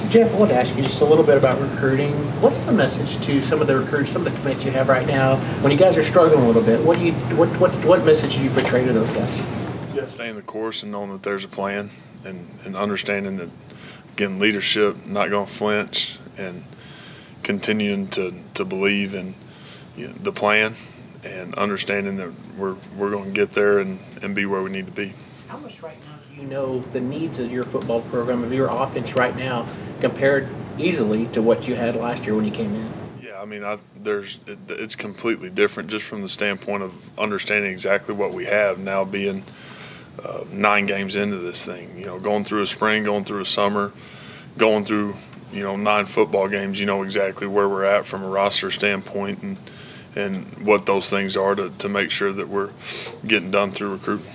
Jeff, I want to ask you just a little bit about recruiting. What's the message to some of the recruits, some of the commits you have right now? When you guys are struggling a little bit, what message do you portray to those guys? Yeah, staying the course and knowing that there's a plan, and understanding that, again, leadership, not going to flinch, and continuing to believe in the plan, and understanding that we're going to get there and be where we need to be. How much right now do you know the needs of your football program, of your offense right now, compared easily to what you had last year when you came in? Yeah, I mean, it's completely different just from the standpoint of understanding exactly what we have now, being 9 games into this thing. Going through a spring, going through a summer, going through 9 football games. You know exactly where we're at from a roster standpoint, and what those things are to make sure that we're getting done through recruiting.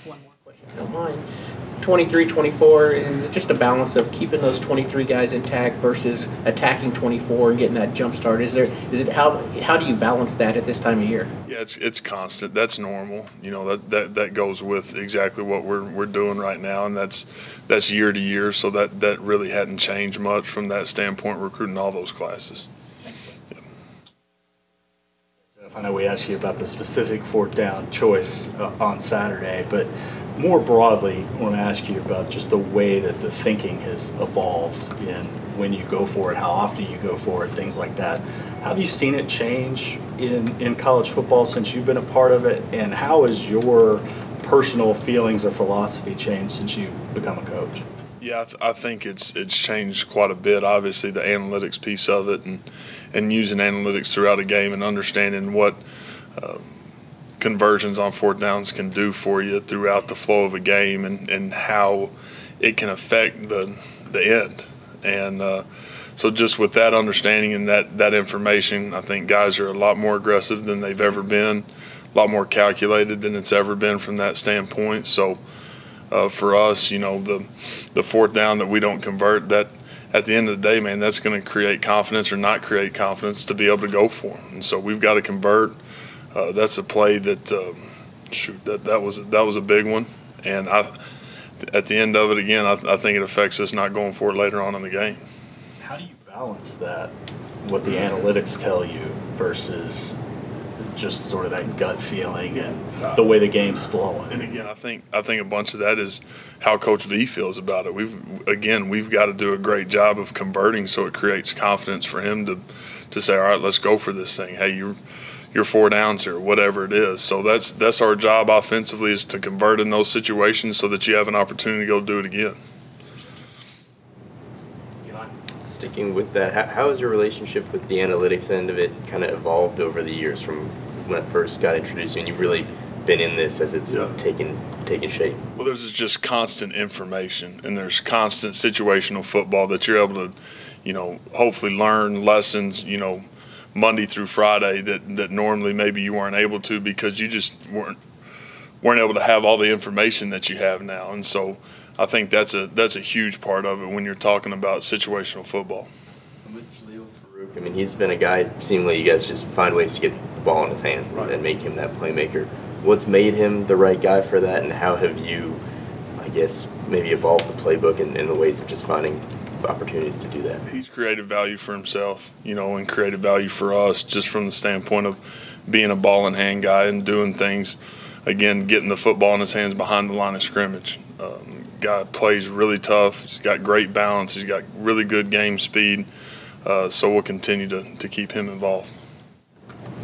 One more question, if you don't mind. 23, 24, is it just a balance of keeping those 23 guys intact versus attacking 24 and getting that jump start? How do you balance that at this time of year? Yeah, it's constant. That's normal. That goes with exactly what we're doing right now, and that's year to year. So that really hadn't changed much from that standpoint, recruiting all those classes. Yeah. Jeff, I know we asked you about the specific 4th down choice on Saturday, but more broadly, I want to ask you about just the way that the thinking has evolved in when you go for it, how often you go for it, things like that. How have you seen it change in college football since you've been a part of it, and how has your personal feelings or philosophy changed since you've become a coach? Yeah, I think it's changed quite a bit. Obviously, the analytics piece of it, and using analytics throughout a game, and understanding what conversions on 4th downs can do for you throughout the flow of a game, and how it can affect the end. And so just with that understanding and that information, I think guys are a lot more aggressive than they've ever been, a lot more calculated than it's ever been from that standpoint. So for us, the 4th down that we don't convert, that at the end of the day, man, that's going to create confidence or not create confidence to be able to go for them. And so we've got to convert. That's a play that that was a big one, and at the end of it, again, I think it affects us not going for it later on in the game. How do you balance that, what the analytics tell you, versus just sort of that gut feeling and the way the game's flowing? And again, I think a bunch of that is how Coach V feels about it. We've got to do a great job of converting, so it creates confidence for him to say, all right, let's go for this thing. Hey, you're 4 downs here, whatever it is. So that's our job offensively, is to convert in those situations so that you have an opportunity to go do it again. Sticking with that, how has your relationship with the analytics end of it kind of evolved over the years from when it first got introduced, and you've really been in this as it's taken shape? Well, there's just constant information, and there's constant situational football that you're able to, hopefully learn lessons, Monday through Friday that normally maybe you weren't able to, because you just weren't able to have all the information that you have now. And so I think that's a huge part of it when you're talking about situational football. I mean, he's been a guy, seemingly you guys just find ways to get the ball in his hands and make him that playmaker. What's made him the right guy for that, and how have you, I guess, maybe evolved the playbook in the ways of just finding opportunities to do that? He's created value for himself, and created value for us, just from the standpoint of being a ball in hand guy and doing things, again, getting the football in his hands behind the line of scrimmage. Guy plays really tough. He's got great balance. He's got really good game speed. So we'll continue to keep him involved.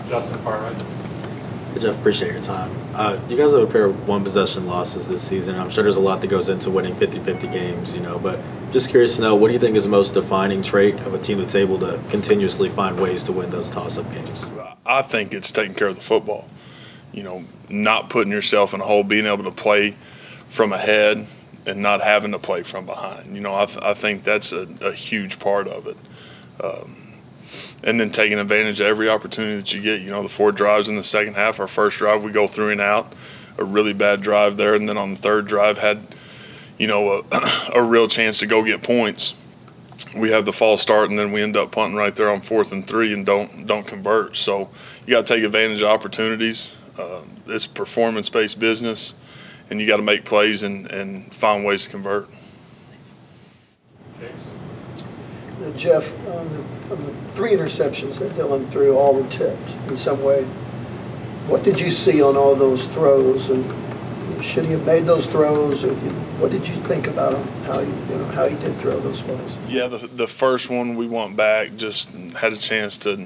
Justin, far right. Hey Jeff, appreciate your time. You guys have a pair of 1-possession losses this season. I'm sure there's a lot that goes into winning 50-50 games, but just curious to know, what do you think is the most defining trait of a team that's able to continuously find ways to win those toss-up games? I think it's taking care of the football. Not putting yourself in a hole, being able to play from ahead and not having to play from behind. I think that's a huge part of it. And then taking advantage of every opportunity that you get. The 4 drives in the second half. Our first drive, we go through and out. A really bad drive there. And then on the 3rd drive, had, a real chance to go get points. We have the false start, and then we end up punting right there on 4th and 3 and don't convert. So you got to take advantage of opportunities. It's performance-based business, and you got to make plays and find ways to convert. James? Jeff, on the 3 interceptions that Dylan threw, all were tipped in some way. What did you see on all those throws, and should he have made those throws? Or what did you think about him? How he did throw those balls? Yeah, the first one we went back, just had a chance to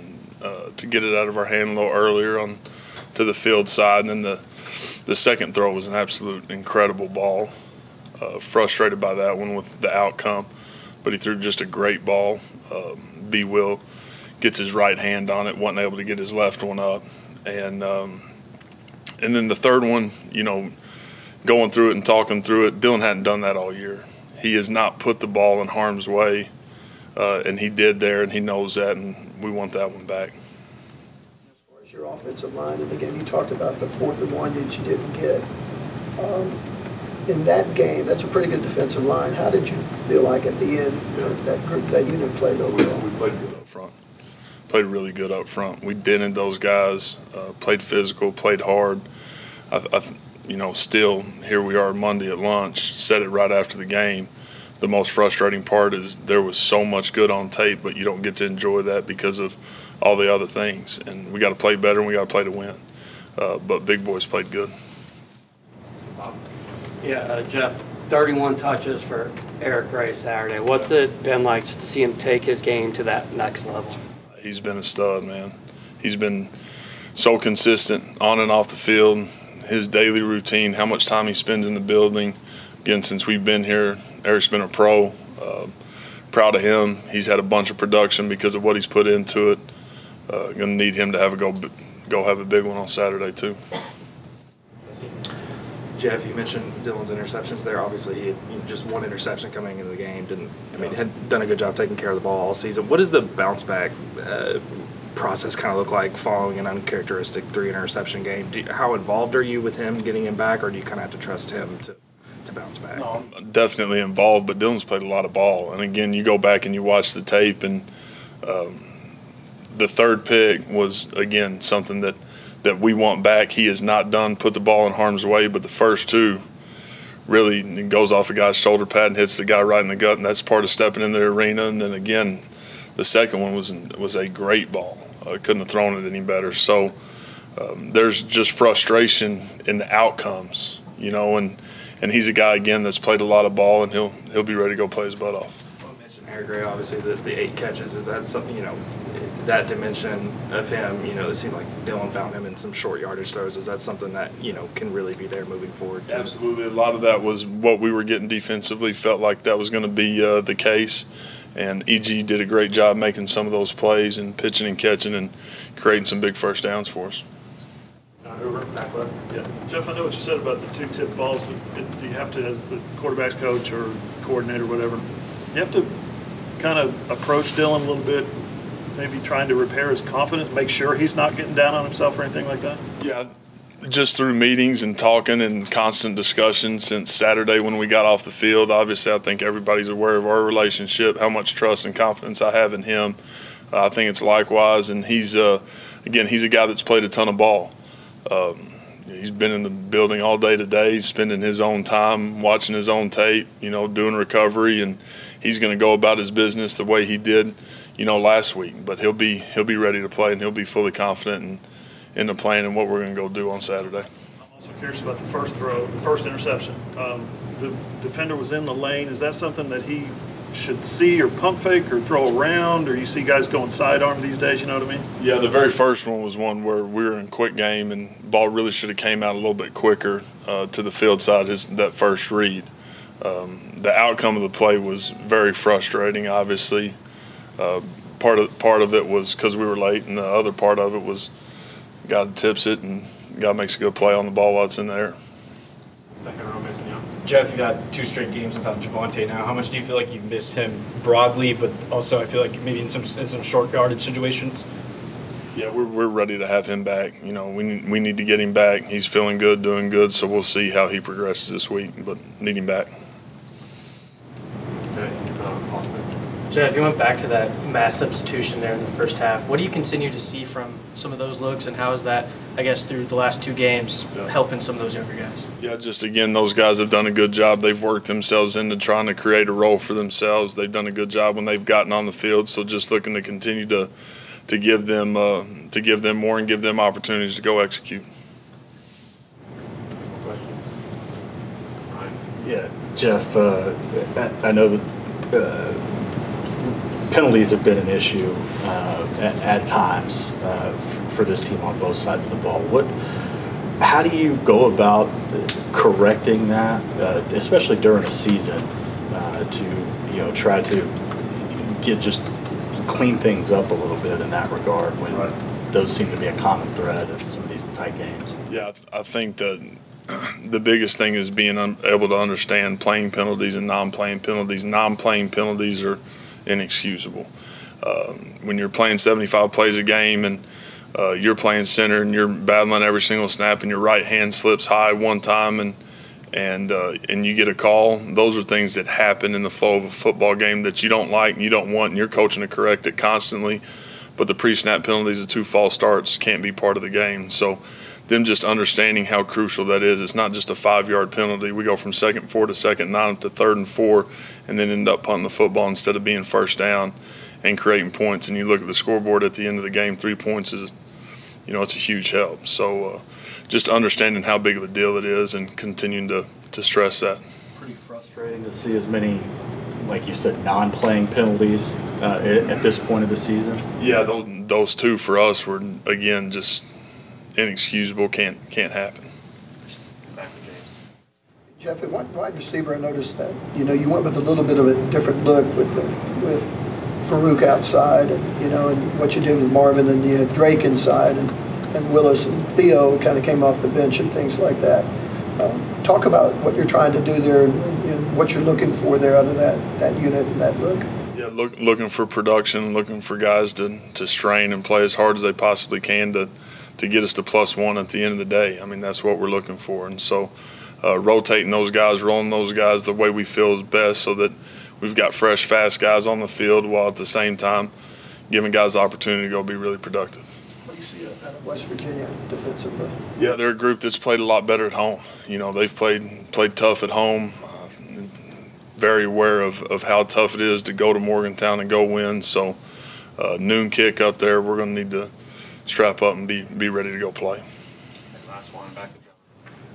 get it out of our hand a little earlier on to the field side, and then the second throw was an absolute incredible ball. Frustrated by that one with the outcome, but he threw just a great ball. B. Will gets his right hand on it, wasn't able to get his left one up, and then the third one, going through it and talking through it, Dylan hadn't done that all year. He has not put the ball in harm's way, and he did there, and he knows that, and we want that one back. As far as your offensive line in the game, you talked about the 4th and 1 that you didn't get. In that game, that's a pretty good defensive line. How did you feel like at the end that unit played overall? We played good up front. Played really good up front. We dented those guys, played physical, played hard. Still, here we are Monday at lunch, said it right after the game. The most frustrating part is there was so much good on tape, but you don't get to enjoy that because of all the other things. And we got to play better, and we got to play to win. But big boys played good. Jeff, 31 touches for Eric Gray Saturday. What's it been like just to see him take his game to that next level? He's been a stud, man. He's been so consistent on and off the field. His daily routine, how much time he spends in the building. Again, since we've been here, Eric's been a pro. Proud of him. He's had a bunch of production because of what he's put into it. Going to need him to have go have a big one on Saturday too. Jeff, you mentioned Dylan's interceptions there. Obviously, he had just one interception coming into the game. Had done a good job taking care of the ball all season. What does the bounce back process kind of look like following an uncharacteristic 3 interception game? How involved are you with him getting him back, or do you kind of have to trust him to bounce back? No, I'm definitely involved, but Dylan's played a lot of ball. And again, you go back and you watch the tape, and the third pick was, again, something that we want back. He has not put the ball in harm's way, but the first 2 really goes off a guy's shoulder pad and hits the guy right in the gut, and that's part of stepping in the arena. And then again, the second one was a great ball. Couldn't have thrown it any better. So there's just frustration in the outcomes, and he's a guy, again, that's played a lot of ball, and he'll be ready to go play his butt off. Well, I mentioned Eric Gray, obviously, the 8 catches. Is that something, that dimension of him, it seemed like Dylan found him in some short yardage throws. Is that something that, can really be there moving forward too? Absolutely. A lot of that was what we were getting defensively. Felt like that was going to be the case. And EG did a great job making some of those plays and pitching and catching and creating some big first downs for us. Hoover, back left. Yeah. Jeff, I know what you said about the 2 tip balls, but do you have to, as the quarterback's coach or coordinator, whatever, you have to kind of approach Dylan a little bit, maybe trying to repair his confidence, make sure he's not getting down on himself or anything like that? Yeah, just through meetings and talking and constant discussion since Saturday when we got off the field. Obviously, I think everybody's aware of our relationship, how much trust and confidence I have in him. I think it's likewise, and he's a guy that's played a ton of ball. He's been in the building all day today. He's spending his own time watching his own tape, doing recovery, and he's going to go about his business the way he did, last week. But he'll be ready to play, and he'll be fully confident in the plan and what we're going to go do on Saturday. I'm also curious about the first interception. The defender was in the lane. Is that something that he should see or pump fake or throw around, or you see guys going sidearm these days, you know what I mean? Yeah, the very first one was one where we were in quick game and ball really should have came out a little bit quicker to the field side, that first read. The outcome of the play was very frustrating, obviously. Part of it was because we were late, and the other part of it was guy tips it and guy makes a good play on the ball while it's in the air. Second row missing you. Jeff, you got 2 straight games without Javonte now. How much do you feel like you've missed him broadly, but also I feel like maybe in some short yardage situations? Yeah, we're ready to have him back. We need to get him back. He's feeling good, doing good, so we'll see how he progresses this week, but need him back. Jeff, you went back to that mass substitution there in the first half. What do you continue to see from some of those looks, and how has that I guess, through the last 2 games, helping some of those younger guys? Yeah, just again, those guys have done a good job. They've worked themselves into trying to create a role for themselves. They've done a good job when they've gotten on the field. So just looking to continue to give them more and give them opportunities to go execute. Yeah, Jeff, I know that penalties have been an issue at times for this team on both sides of the ball. How do you go about correcting that, especially during a season, to try to clean things up a little bit in that regard when those seem to be a common thread in some of these tight games? Yeah, I think that the biggest thing is being able to understand playing penalties and non-playing penalties. Non-playing penalties are inexcusable. When you're playing 75 plays a game and you're playing center and you're battling every single snap and your right hand slips high one time and you get a call, those are things that happen in the flow of a football game that you don't like and you don't want, and you're coaching to correct it constantly. But the pre-snap penalties, the 2 false starts, can't be part of the game. So them just understanding how crucial that is. It's not just a 5-yard penalty. We go from 2nd and 4 to 2nd and 9 to 3rd and 4 and then end up punting the football instead of being first down and creating points. And you look at the scoreboard at the end of the game, 3 points is, it's a huge help. So just understanding how big of a deal it is and continuing to stress that. Pretty frustrating to see as many, like you said, non-playing penalties at this point of the season. Yeah, those 2 for us were, again, just inexcusable. Can't happen. Back to James. Jeff, at wide receiver, I noticed that, you went with a little bit of a different look with Farouk outside, and what you did with Marvin, and you had Drake inside, and Willis and Theo kind of came off the bench and things like that. Talk about what you're trying to do there and what you're looking for there out of that unit and that look. Yeah, looking for production, looking for guys to strain and play as hard as they possibly can to get us to +1 at the end of the day. I mean, that's what we're looking for. And so rotating those guys, rolling those guys the way we feel is best so that we've got fresh, fast guys on the field while at the same time giving guys the opportunity to go be really productive. What do you see out of West Virginia defensively? Yeah, they're a group that's played a lot better at home. They've played tough at home, very aware of how tough it is to go to Morgantown and go win. So noon kick up there, we're going to need to strap up and be ready to go play. Last one, back to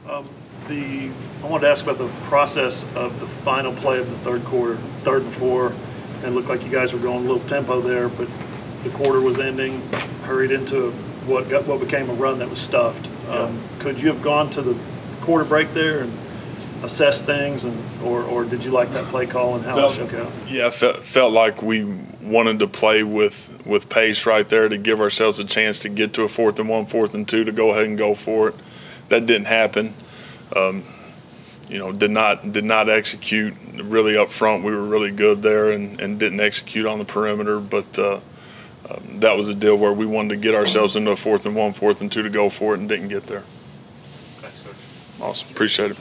John. I wanted to ask about the process of the final play of the 3rd quarter, 3rd and 4, and it looked like you guys were going a little tempo there, but the quarter was ending, hurried into what became a run that was stuffed. Could you have gone to the quarter break there and assessed things, or did you like that play call and how it shook out? Yeah, felt like we wanted to play with pace right there to give ourselves a chance to get to a 4th and 1, 4th and 2 to go ahead and go for it. That didn't happen. Did not execute really up front. We were really good there and didn't execute on the perimeter. But that was a deal where we wanted to get ourselves into a 4th and 1, 4th and 2 to go for it and didn't get there. Thanks, Coach. Awesome. Appreciate it.